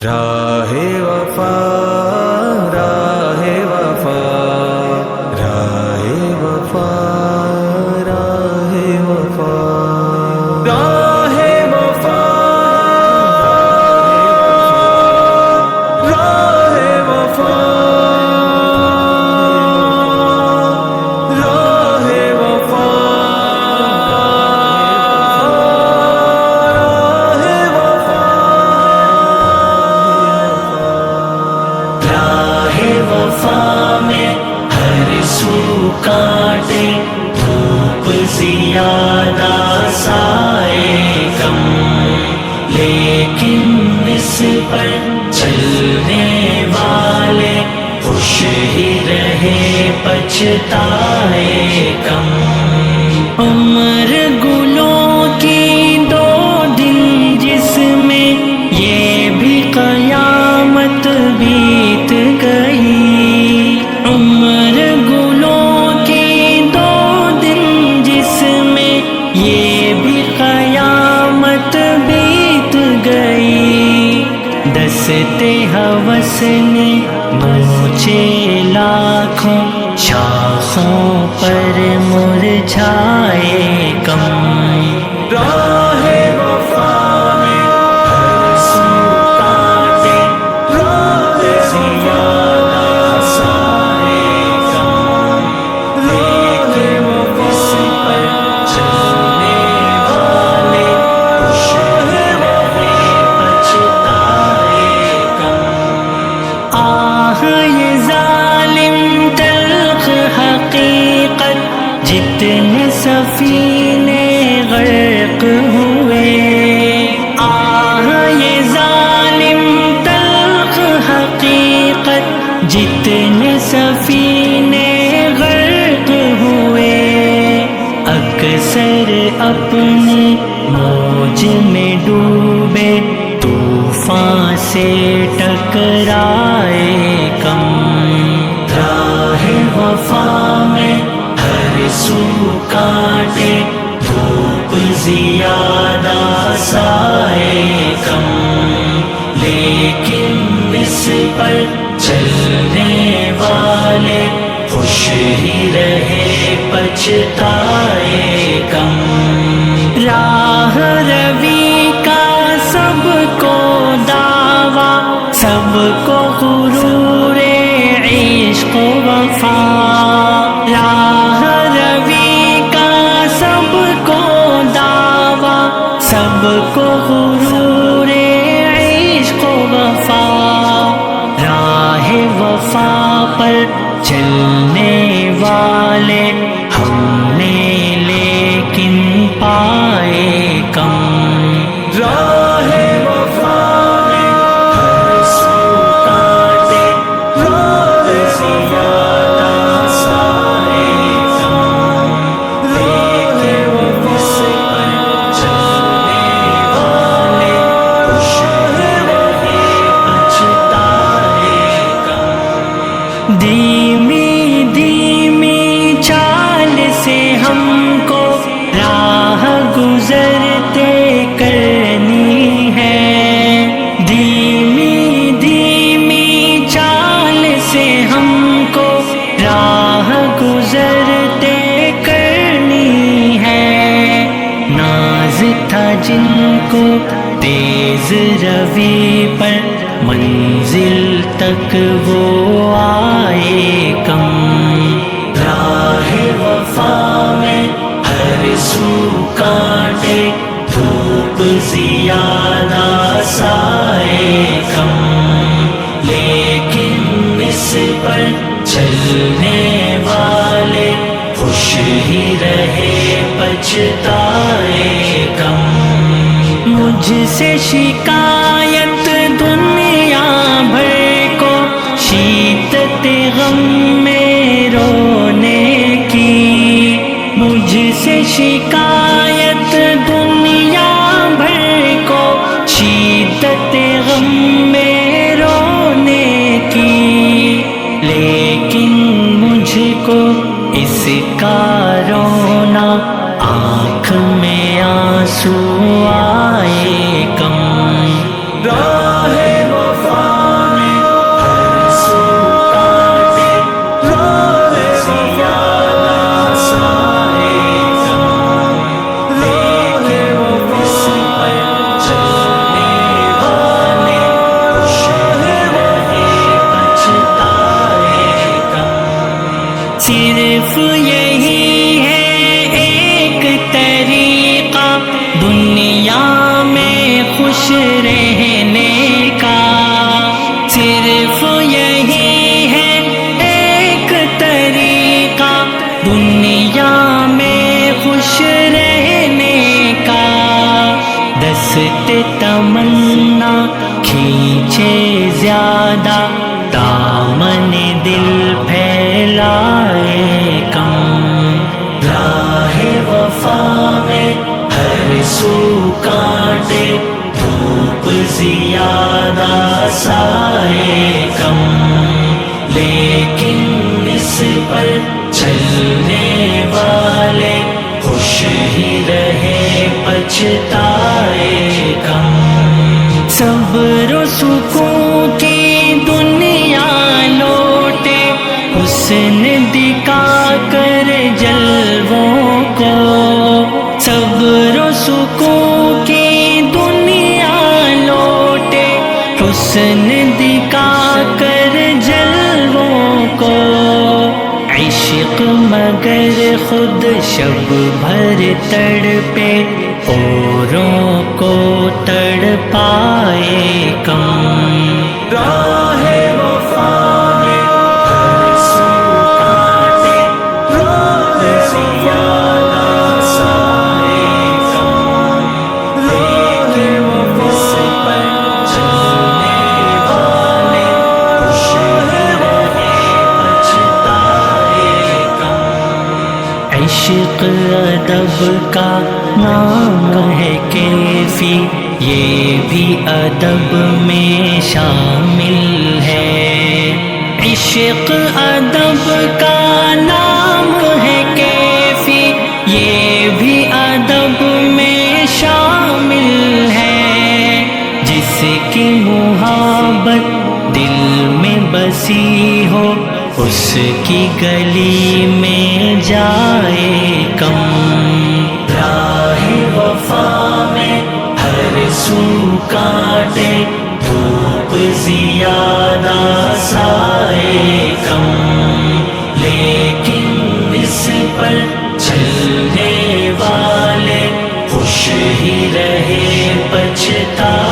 راہ وفا راہ وفا راہ وفا راہ وفا راہ وفا راہ وفا راہ وفا وفا میں ہر سو کاٹے دھوپ زیادہ سائے کم، لیکن اس پر چلنے والے خوش ہی رہے پچھتائے کم۔ عمر گلوں کی دو دن جس میں یہ بھی قیامت بیت گئی، عمر گلوں کی دو دن جس میں یہ بھی قیامت بیت گئی۔ دستے ہوس نے نوچے لاکھوں شاخوں پر مرجھائے کم۔ راہ وفا میں ہر سو کاٹے راہ زیادہ سائے کم، لیکن اس پر چلنے والے خوش رہے پچھتائے کم۔ آہ یہ ظالم تلخ حقیقت، جتنے سفینے غرق ہوئے، آہ یہ ظالم تلخ حقیقت، جتنے سفینے غرق ہوئے، اکثر اپنی موج میں ڈوبے طوفان سے ٹکرائے کم۔ راہ وفا میں ہر سو کاٹے دھوپ زیادہ سائے کم، لیکن اس پر چلنے والے خوش ہی رہے پچھتائے کم۔ راہ روی کا سب کو دعویٰ، سب کو غرور عشق و وفا، راہ روی کا سب کو دعویٰ، سب کو غرور عشق و وفا، راہ وفا پر چلنے والے ہم نے لیکن پائے کم۔ راہ وفا میں ہر سو کاٹے راہ زیادہ سائے کم، لیکن اس پر چلنے والے خوش رہے پچھتائے کم۔ دھیمی دھیمی چال سے ہم کو راہ گزرتے کرنی ہے، دھیمی دھیمی چال سے ہم کو راہ گزرتے کرنی ہے۔ ناز تھا جن کو تیز روی پر منزل تک وہ آئے کم۔ راہ وفا میں ہر سو کاٹے دھوپ زیادہ سائے کم، لیکن اس پر چلنے والے خوش ہی رہے پچھتائے کم۔ مجھ سے شکایت دنیا بھر کو شدت غم میں رونے کی، مجھ سے شکایت دنیا بھر کو شدت غم میں رونے کی، لیکن مجھ کو اس کا رونا آنکھ میں آنسو آئے کم۔ راہ وفا رہنے کا، صرف یہی ہے ایک طریقہ دنیا میں خوش رہنے کا، دست تمنا کھینچے زیادہ، دامن دل پھیلائے کم، راہ وفا میں ہر سو کانٹے، دھوپ زیادہ سائے کم، لیکن اس پر چلنے والے خوش ہی رہے پچھتائے کم، صبر و سکون کی دنیا لوٹے، حسن دکھا کر جلووں کو، صبر و سکون کی دنیا لوٹے، حسن دکھا کر جلووں کو، عشق مگر خود شب بھر تڑپے، اوروں کو تڑپائے کم، راہ وفا میں ہر سو کانٹے، دھوپ زیادہ سائے کم، لیکن اس پر چلنے والے خوش ہی رہے پچھتائے کم، عشق ادب کا نام ہے کیفی، یہ بھی ادب میں شامل ہے، عشق ادب کا نام ہے کیفی، یہ بھی ادب میں شامل ہے، جس کی محبت دل میں بسی ہو، اس کی گلی میں جائے کم، راہ وفا میں ہر سو کانٹے، دھوپ زیادہ سائے کم، لیکن اس پر چلنے والے خوش ہی رہے پچھتائے